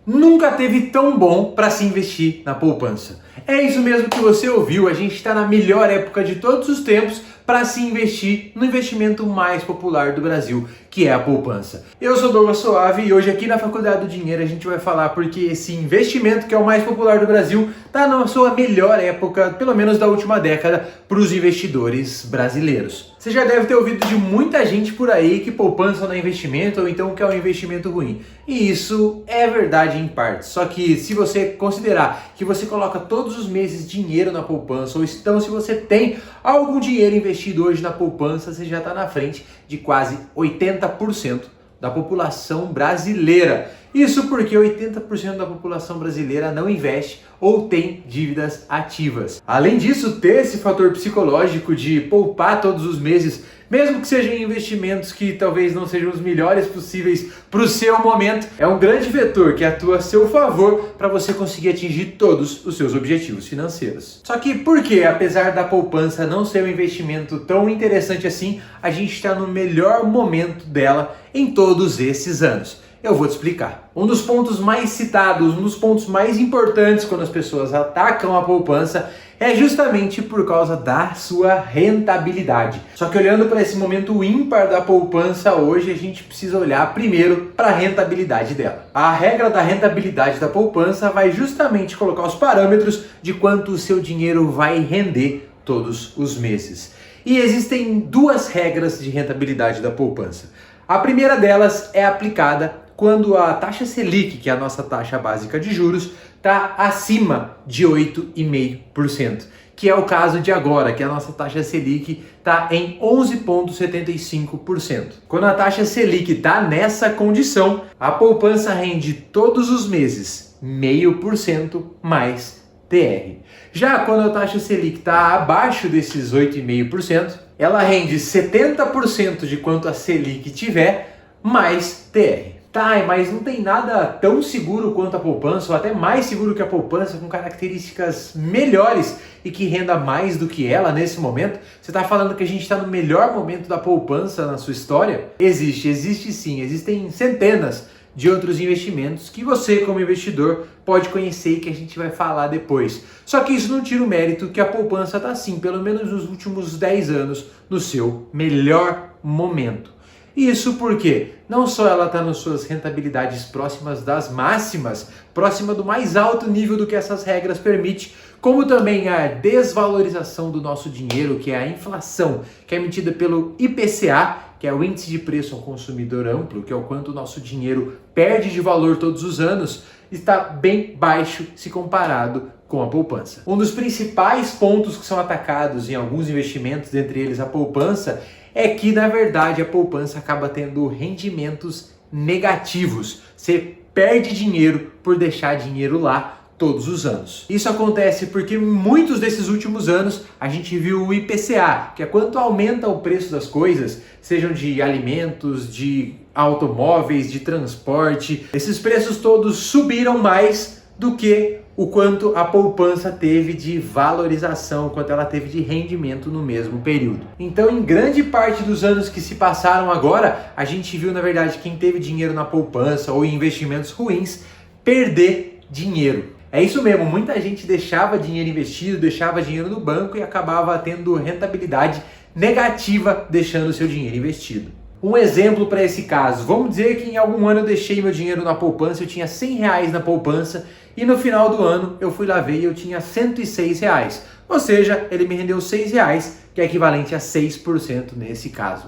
Nunca teve tão bom para se investir na poupança. É isso mesmo que você ouviu, a gente está na melhor época de todos os tempos para se investir no investimento mais popular do Brasil, que é a poupança. Eu sou Douglas Soave e hoje aqui na Faculdade do Dinheiro a gente vai falar porque esse investimento que é o mais popular do Brasil está na sua melhor época, pelo menos da última década, para os investidores brasileiros. Você já deve ter ouvido de muita gente por aí que poupança não é investimento ou então que é um investimento ruim. E isso é verdade em parte. Só que se você considerar que você coloca todos os meses dinheiro na poupança, ou então se você tem algum dinheiro investido hoje na poupança, você já está na frente de quase 80% da população brasileira. Isso porque 80% da população brasileira não investe ou tem dívidas ativas. Além disso, ter esse fator psicológico de poupar todos os meses, mesmo que sejam investimentos que talvez não sejam os melhores possíveis para o seu momento, é um grande vetor que atua a seu favor para você conseguir atingir todos os seus objetivos financeiros. Só que por que, apesar da poupança não ser um investimento tão interessante assim, a gente está no melhor momento dela em todos esses anos? Eu vou te explicar. Um dos pontos mais citados, um dos pontos mais importantes quando as pessoas atacam a poupança é justamente por causa da sua rentabilidade. Só que olhando para esse momento ímpar da poupança hoje, a gente precisa olhar primeiro para a rentabilidade dela. A regra da rentabilidade da poupança vai justamente colocar os parâmetros de quanto o seu dinheiro vai render todos os meses. E existem duas regras de rentabilidade da poupança. A primeira delas é aplicada quando a taxa Selic, que é a nossa taxa básica de juros, está acima de 8,5%, que é o caso de agora, que a nossa taxa Selic está em 11,75%. Quando a taxa Selic está nessa condição, a poupança rende todos os meses 0,5% mais TR. Já quando a taxa Selic está abaixo desses 8,5%, ela rende 70% de quanto a Selic tiver mais TR. Tá, mas não tem nada tão seguro quanto a poupança, ou até mais seguro que a poupança, com características melhores e que renda mais do que ela nesse momento? Você está falando que a gente está no melhor momento da poupança na sua história? Existe sim, existem centenas de outros investimentos que você, como investidor, pode conhecer e que a gente vai falar depois. Só que isso não tira o mérito que a poupança está sim, pelo menos nos últimos 10 anos, no seu melhor momento. Isso porque não só ela está nas suas rentabilidades próximas das máximas, próxima do mais alto nível do que essas regras permitem, como também a desvalorização do nosso dinheiro, que é a inflação, que é medida pelo IPCA, que é o Índice de Preço ao Consumidor Amplo, que é o quanto o nosso dinheiro perde de valor todos os anos, está bem baixo se comparado com a poupança. Um dos principais pontos que são atacados em alguns investimentos, dentre eles a poupança, é que, na verdade, a poupança acaba tendo rendimentos negativos. Você perde dinheiro por deixar dinheiro lá todos os anos. Isso acontece porque muitos desses últimos anos a gente viu o IPCA, que é quanto aumenta o preço das coisas, sejam de alimentos, de automóveis, de transporte. Esses preços todos subiram mais do que o quanto a poupança teve de valorização, quanto ela teve de rendimento no mesmo período. Então, em grande parte dos anos que se passaram agora, a gente viu, na verdade, quem teve dinheiro na poupança ou em investimentos ruins perder dinheiro. É isso mesmo, muita gente deixava dinheiro investido, deixava dinheiro no banco e acabava tendo rentabilidade negativa deixando seu dinheiro investido. Um exemplo para esse caso, vamos dizer que em algum ano eu deixei meu dinheiro na poupança, eu tinha R$100 na poupança e no final do ano eu fui lá ver e eu tinha R$106. Ou seja, ele me rendeu R$6, que é equivalente a 6% nesse caso.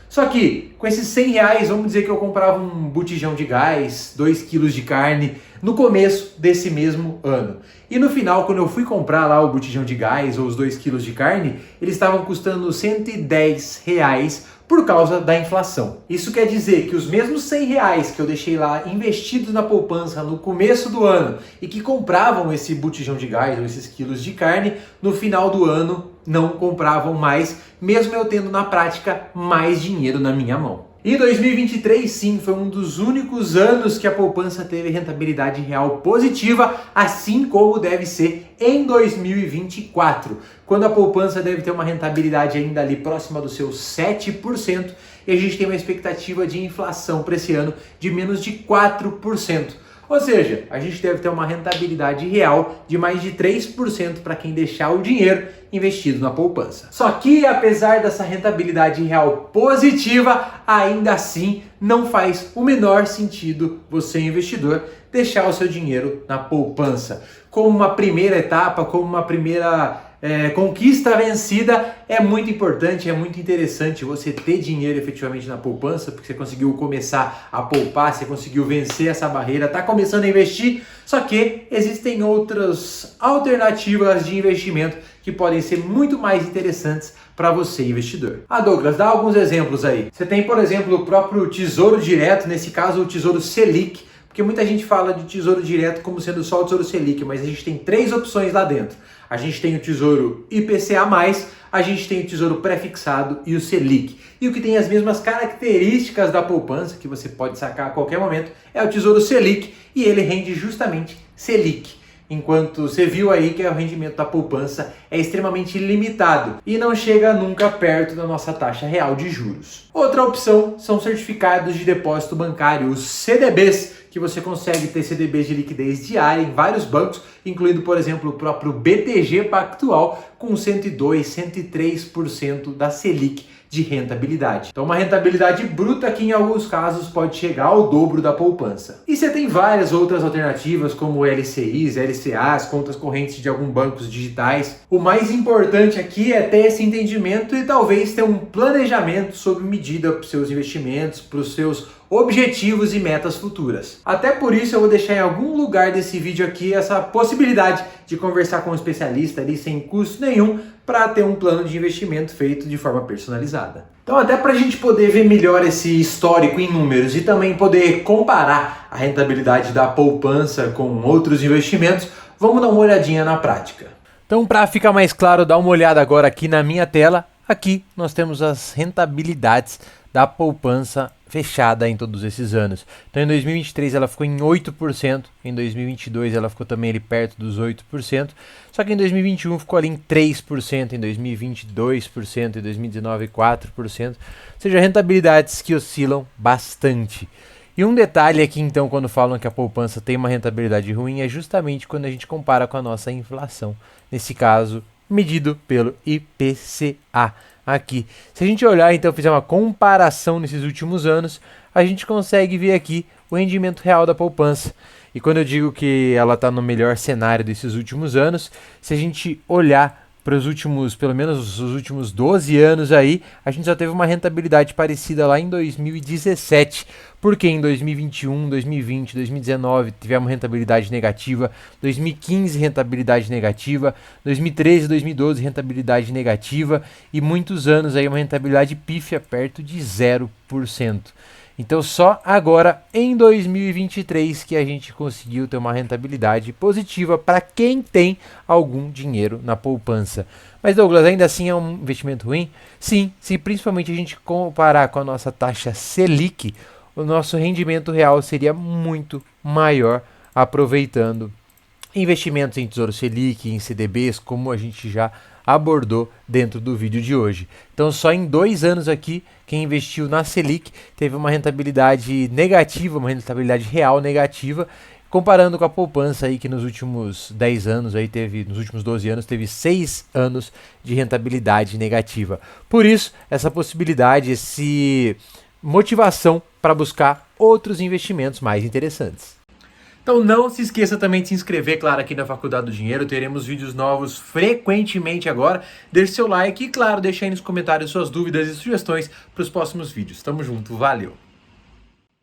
Só que com esses R$100, vamos dizer que eu comprava um botijão de gás, 2 quilos de carne no começo desse mesmo ano. E no final, quando eu fui comprar lá o botijão de gás ou os 2 quilos de carne, eles estavam custando R$110 por causa da inflação. Isso quer dizer que os mesmos R$100 que eu deixei lá investidos na poupança no começo do ano e que compravam esse botijão de gás ou esses quilos de carne, no final do ano não compravam mais, mesmo eu tendo na prática mais dinheiro na minha mão. E 2023, sim, foi um dos únicos anos que a poupança teve rentabilidade real positiva, assim como deve ser em 2024, quando a poupança deve ter uma rentabilidade ainda ali próxima dos seus 7%, e a gente tem uma expectativa de inflação para esse ano de menos de 4%. Ou seja, a gente deve ter uma rentabilidade real de mais de 3% para quem deixar o dinheiro investido na poupança. Só que, apesar dessa rentabilidade real positiva, ainda assim não faz o menor sentido você, investidor, deixar o seu dinheiro na poupança. Como uma primeira etapa, como uma primeira conquista vencida, é muito importante, é muito interessante você ter dinheiro efetivamente na poupança, porque você conseguiu começar a poupar, você conseguiu vencer essa barreira, está começando a investir, só que existem outras alternativas de investimento que podem ser muito mais interessantes para você, investidor. Douglas, dá alguns exemplos aí. Você tem, por exemplo, o próprio Tesouro Direto, nesse caso o Tesouro Selic, porque muita gente fala de Tesouro Direto como sendo só o Tesouro Selic, mas a gente tem 3 opções lá dentro. A gente tem o Tesouro IPCA+, a gente tem o Tesouro Prefixado e o Selic. E o que tem as mesmas características da poupança, que você pode sacar a qualquer momento, é o Tesouro Selic, e ele rende justamente Selic. Enquanto você viu aí que o rendimento da poupança é extremamente limitado e não chega nunca perto da nossa taxa real de juros. Outra opção são certificados de depósito bancário, os CDBs, que você consegue ter CDBs de liquidez diária em vários bancos, incluindo, por exemplo, o próprio BTG Pactual, com 102, 103% da Selic de rentabilidade. Então, uma rentabilidade bruta que em alguns casos pode chegar ao dobro da poupança. E você tem várias outras alternativas, como LCIs, LCAs, contas correntes de alguns bancos digitais. O mais importante aqui é ter esse entendimento e talvez ter um planejamento sob medida para os seus investimentos, para os seus objetivos e metas futuras. Até por isso eu vou deixar em algum lugar desse vídeo aqui essa possibilidade de conversar com um especialista ali sem custo nenhum para ter um plano de investimento feito de forma personalizada. Então, até para a gente poder ver melhor esse histórico em números e também poder comparar a rentabilidade da poupança com outros investimentos, vamos dar uma olhadinha na prática. Então, para ficar mais claro, dá uma olhada agora aqui na minha tela. Aqui nós temos as rentabilidades da poupança fechada em todos esses anos. Então, em 2023 ela ficou em 8%, em 2022 ela ficou também ali perto dos 8%, só que em 2021 ficou ali em 3%, em 2020 2%, em 2019 4%, ou seja, rentabilidades que oscilam bastante. E um detalhe aqui então, quando falam que a poupança tem uma rentabilidade ruim, é justamente quando a gente compara com a nossa inflação, nesse caso medido pelo IPCA. Aqui, se a gente olhar então, fizer uma comparação nesses últimos anos, a gente consegue ver aqui o rendimento real da poupança. E quando eu digo que ela está no melhor cenário desses últimos anos, se a gente olhar para os últimos, pelo menos os últimos 12 anos aí, a gente já teve uma rentabilidade parecida lá em 2017, porque em 2021, 2020, 2019 tivemos rentabilidade negativa, 2015 rentabilidade negativa, 2013, 2012 rentabilidade negativa e muitos anos aí uma rentabilidade pífia perto de 0%. Então só agora em 2023 que a gente conseguiu ter uma rentabilidade positiva para quem tem algum dinheiro na poupança. Mas Douglas, ainda assim é um investimento ruim? Sim, se principalmente a gente comparar com a nossa taxa Selic, o nosso rendimento real seria muito maior aproveitando investimentos em Tesouro Selic, em CDBs, como a gente já abordou dentro do vídeo de hoje. Então só em 2 anos aqui, quem investiu na Selic teve uma rentabilidade negativa, uma rentabilidade real negativa, comparando com a poupança aí que nos últimos 10 anos, aí nos últimos 12 anos, teve 6 anos de rentabilidade negativa. Por isso, essa possibilidade, essa motivação para buscar outros investimentos mais interessantes. Então não se esqueça também de se inscrever, claro, aqui na Faculdade do Dinheiro. Teremos vídeos novos frequentemente agora. Deixe seu like e, claro, deixe aí nos comentários suas dúvidas e sugestões para os próximos vídeos. Tamo junto, valeu!